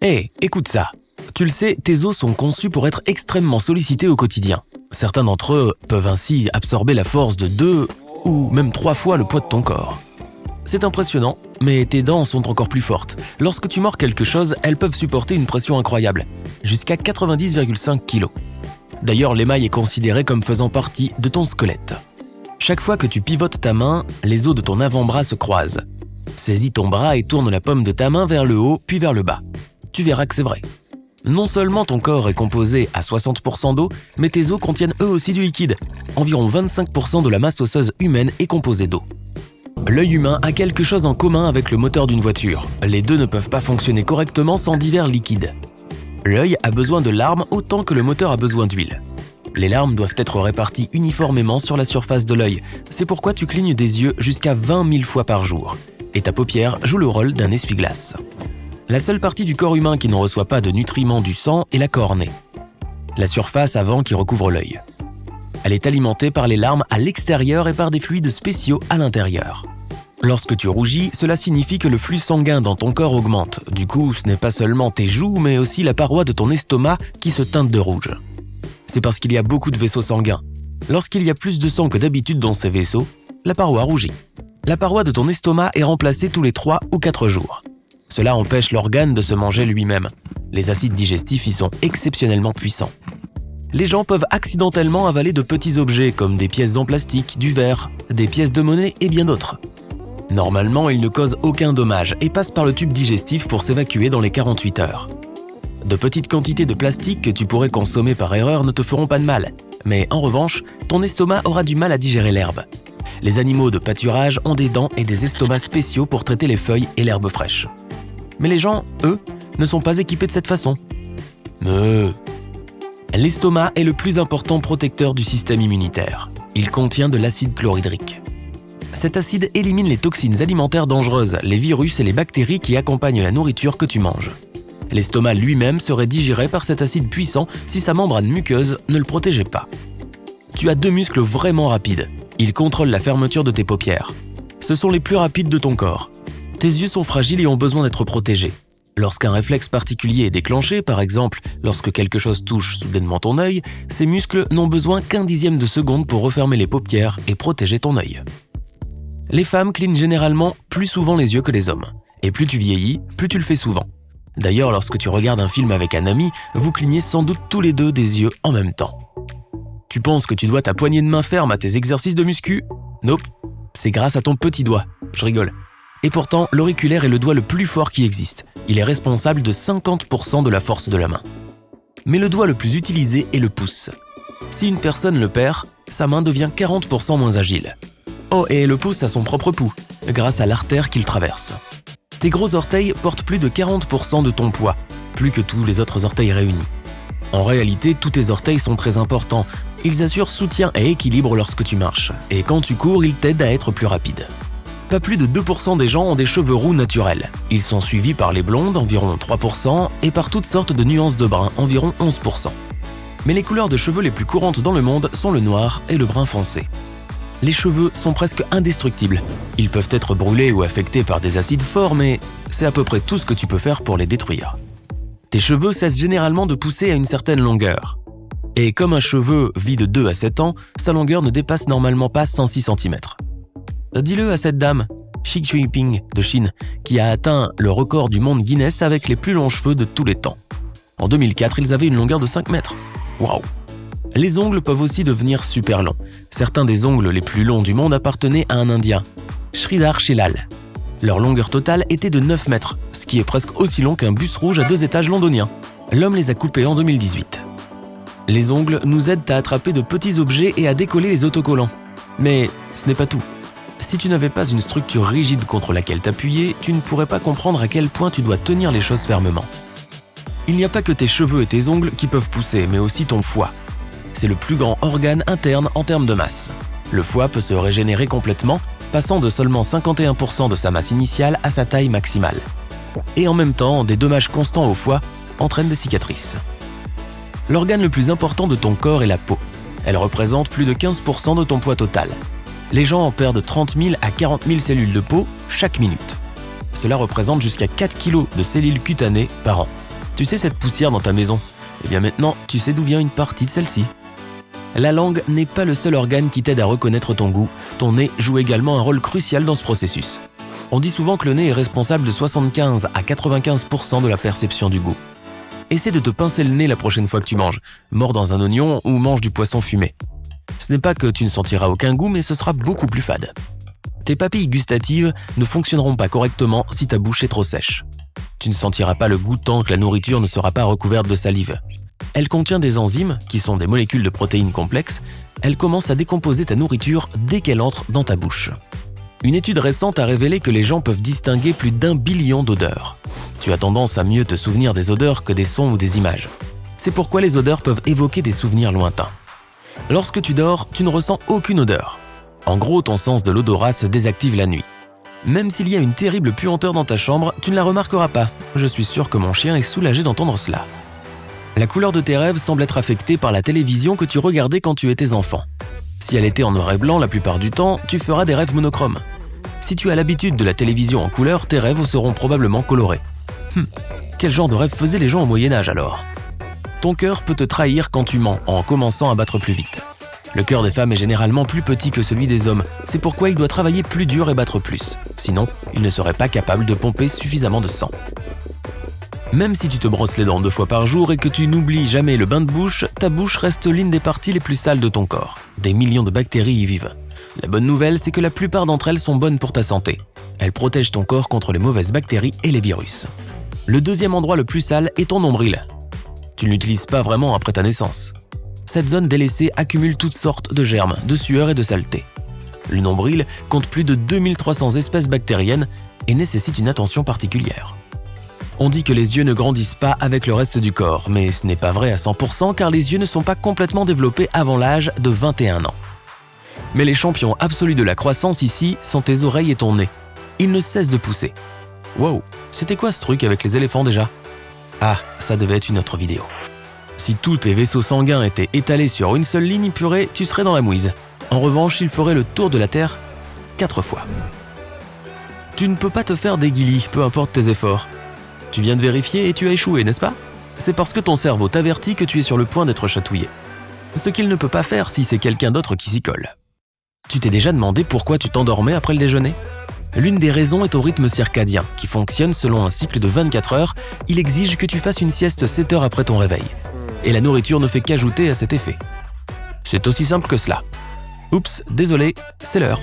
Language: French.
Hé, écoute ça. Tu le sais, tes os sont conçus pour être extrêmement sollicités au quotidien. Certains d'entre eux peuvent ainsi absorber la force de 2 ou même 3 fois le poids de ton corps. C'est impressionnant, mais tes dents sont encore plus fortes. Lorsque tu mords quelque chose, elles peuvent supporter une pression incroyable, jusqu'à 90,5 kg. D'ailleurs, l'émail est considéré comme faisant partie de ton squelette. Chaque fois que tu pivotes ta main, les os de ton avant-bras se croisent. Saisis ton bras et tourne la paume de ta main vers le haut puis vers le bas. Tu verras que c'est vrai. Non seulement ton corps est composé à 60% d'eau, mais tes os contiennent eux aussi du liquide. Environ 25% de la masse osseuse humaine est composée d'eau. L'œil humain a quelque chose en commun avec le moteur d'une voiture. Les deux ne peuvent pas fonctionner correctement sans divers liquides. L'œil a besoin de larmes autant que le moteur a besoin d'huile. Les larmes doivent être réparties uniformément sur la surface de l'œil. C'est pourquoi tu clignes des yeux jusqu'à 20 000 fois par jour. Et ta paupière joue le rôle d'un essuie-glace. La seule partie du corps humain qui ne reçoit pas de nutriments du sang est la cornée, la surface avant qui recouvre l'œil. Elle est alimentée par les larmes à l'extérieur et par des fluides spéciaux à l'intérieur. Lorsque tu rougis, cela signifie que le flux sanguin dans ton corps augmente. Du coup, ce n'est pas seulement tes joues, mais aussi la paroi de ton estomac qui se teinte de rouge. C'est parce qu'il y a beaucoup de vaisseaux sanguins. Lorsqu'il y a plus de sang que d'habitude dans ces vaisseaux, la paroi rougit. La paroi de ton estomac est remplacée tous les 3 ou 4 jours. Cela empêche l'organe de se manger lui-même. Les acides digestifs y sont exceptionnellement puissants. Les gens peuvent accidentellement avaler de petits objets comme des pièces en plastique, du verre, des pièces de monnaie et bien d'autres. Normalement, ils ne causent aucun dommage et passent par le tube digestif pour s'évacuer dans les 48 heures. De petites quantités de plastique que tu pourrais consommer par erreur ne te feront pas de mal. Mais en revanche, ton estomac aura du mal à digérer l'herbe. Les animaux de pâturage ont des dents et des estomacs spéciaux pour traiter les feuilles et l'herbe fraîche. Mais les gens, eux, ne sont pas équipés de cette façon. L'estomac est le plus important protecteur du système immunitaire. Il contient de l'acide chlorhydrique. Cet acide élimine les toxines alimentaires dangereuses, les virus et les bactéries qui accompagnent la nourriture que tu manges. L'estomac lui-même serait digéré par cet acide puissant si sa membrane muqueuse ne le protégeait pas. Tu as 2 muscles vraiment rapides. Ils contrôlent la fermeture de tes paupières. Ce sont les plus rapides de ton corps. Tes yeux sont fragiles et ont besoin d'être protégés. Lorsqu'un réflexe particulier est déclenché, par exemple lorsque quelque chose touche soudainement ton œil, ces muscles n'ont besoin qu'un dixième de seconde pour refermer les paupières et protéger ton œil. Les femmes clignent généralement plus souvent les yeux que les hommes. Et plus tu vieillis, plus tu le fais souvent. D'ailleurs, lorsque tu regardes un film avec un ami, vous clignez sans doute tous les deux des yeux en même temps. Tu penses que tu dois ta poignée de main ferme à tes exercices de muscu? Nope, c'est grâce à ton petit doigt. Je rigole. Et pourtant, l'auriculaire est le doigt le plus fort qui existe. Il est responsable de 50% de la force de la main. Mais le doigt le plus utilisé est le pouce. Si une personne le perd, sa main devient 40% moins agile. Oh, et le pouce a son propre pouls, grâce à l'artère qu'il traverse. Tes gros orteils portent plus de 40% de ton poids, plus que tous les autres orteils réunis. En réalité, tous tes orteils sont très importants. Ils assurent soutien et équilibre lorsque tu marches. Et quand tu cours, ils t'aident à être plus rapide. Pas plus de 2% des gens ont des cheveux roux naturels. Ils sont suivis par les blondes, environ 3%, et par toutes sortes de nuances de brun, environ 11%. Mais les couleurs de cheveux les plus courantes dans le monde sont le noir et le brun foncé. Les cheveux sont presque indestructibles. Ils peuvent être brûlés ou affectés par des acides forts, mais c'est à peu près tout ce que tu peux faire pour les détruire. Tes cheveux cessent généralement de pousser à une certaine longueur. Et comme un cheveu vit de 2 à 7 ans, sa longueur ne dépasse normalement pas 106 cm. Dis-le à cette dame, Xi Jinping de Chine, qui a atteint le record du monde Guinness avec les plus longs cheveux de tous les temps. En 2004, ils avaient une longueur de 5 mètres. Waouh! Les ongles peuvent aussi devenir super longs. Certains des ongles les plus longs du monde appartenaient à un Indien, Sridhar Shilal. Leur longueur totale était de 9 mètres, ce qui est presque aussi long qu'un bus rouge à 2 étages londonien. L'homme les a coupés en 2018. Les ongles nous aident à attraper de petits objets et à décoller les autocollants. Mais ce n'est pas tout. Si tu n'avais pas une structure rigide contre laquelle t'appuyer, tu ne pourrais pas comprendre à quel point tu dois tenir les choses fermement. Il n'y a pas que tes cheveux et tes ongles qui peuvent pousser, mais aussi ton foie. C'est le plus grand organe interne en termes de masse. Le foie peut se régénérer complètement, passant de seulement 51% de sa masse initiale à sa taille maximale. Et en même temps, des dommages constants au foie entraînent des cicatrices. L'organe le plus important de ton corps est la peau. Elle représente plus de 15% de ton poids total. Les gens en perdent 30 000 à 40 000 cellules de peau chaque minute. Cela représente jusqu'à 4 kg de cellules cutanées par an. Tu sais cette poussière dans ta maison? Eh bien maintenant, tu sais d'où vient une partie de celle-ci. La langue n'est pas le seul organe qui t'aide à reconnaître ton goût. Ton nez joue également un rôle crucial dans ce processus. On dit souvent que le nez est responsable de 75 à 95% de la perception du goût. Essaie de te pincer le nez la prochaine fois que tu manges, mords dans un oignon ou mange du poisson fumé. Ce n'est pas que tu ne sentiras aucun goût, mais ce sera beaucoup plus fade. Tes papilles gustatives ne fonctionneront pas correctement si ta bouche est trop sèche. Tu ne sentiras pas le goût tant que la nourriture ne sera pas recouverte de salive. Elle contient des enzymes, qui sont des molécules de protéines complexes. Elle commence à décomposer ta nourriture dès qu'elle entre dans ta bouche. Une étude récente a révélé que les gens peuvent distinguer plus d'1 billion d'odeurs. Tu as tendance à mieux te souvenir des odeurs que des sons ou des images. C'est pourquoi les odeurs peuvent évoquer des souvenirs lointains. Lorsque tu dors, tu ne ressens aucune odeur. En gros, ton sens de l'odorat se désactive la nuit. Même s'il y a une terrible puanteur dans ta chambre, tu ne la remarqueras pas. Je suis sûr que mon chien est soulagé d'entendre cela. La couleur de tes rêves semble être affectée par la télévision que tu regardais quand tu étais enfant. Si elle était en noir et blanc la plupart du temps, tu feras des rêves monochromes. Si tu as l'habitude de la télévision en couleur, tes rêves seront probablement colorés. Quel genre de rêve faisaient les gens au Moyen-Âge alors? Ton cœur peut te trahir quand tu mens en commençant à battre plus vite. Le cœur des femmes est généralement plus petit que celui des hommes, c'est pourquoi il doit travailler plus dur et battre plus. Sinon, il ne serait pas capable de pomper suffisamment de sang. Même si tu te brosses les dents 2 fois par jour et que tu n'oublies jamais le bain de bouche, ta bouche reste l'une des parties les plus sales de ton corps. Des millions de bactéries y vivent. La bonne nouvelle, c'est que la plupart d'entre elles sont bonnes pour ta santé. Elles protègent ton corps contre les mauvaises bactéries et les virus. Le deuxième endroit le plus sale est ton nombril. Tu ne l'utilises pas vraiment après ta naissance. Cette zone délaissée accumule toutes sortes de germes, de sueur et de saleté. Le nombril compte plus de 2300 espèces bactériennes et nécessite une attention particulière. On dit que les yeux ne grandissent pas avec le reste du corps, mais ce n'est pas vrai à 100% car les yeux ne sont pas complètement développés avant l'âge de 21 ans. Mais les champions absolus de la croissance ici sont tes oreilles et ton nez. Ils ne cessent de pousser. Wow, c'était quoi ce truc avec les éléphants déjà? Ah, ça devait être une autre vidéo. Si tous tes vaisseaux sanguins étaient étalés sur une seule ligne purée, tu serais dans la mouise. En revanche, ils feraient le tour de la Terre 4 fois. Tu ne peux pas te faire des guilis, peu importe tes efforts. Tu viens de vérifier et tu as échoué, n'est-ce pas? C'est parce que ton cerveau t'avertit que tu es sur le point d'être chatouillé. Ce qu'il ne peut pas faire si c'est quelqu'un d'autre qui s'y colle. Tu t'es déjà demandé pourquoi tu t'endormais après le déjeuner? L'une des raisons est au rythme circadien, qui fonctionne selon un cycle de 24 heures. Il exige que tu fasses une sieste 7 heures après ton réveil. Et la nourriture ne fait qu'ajouter à cet effet. C'est aussi simple que cela. Oups, désolé, c'est l'heure.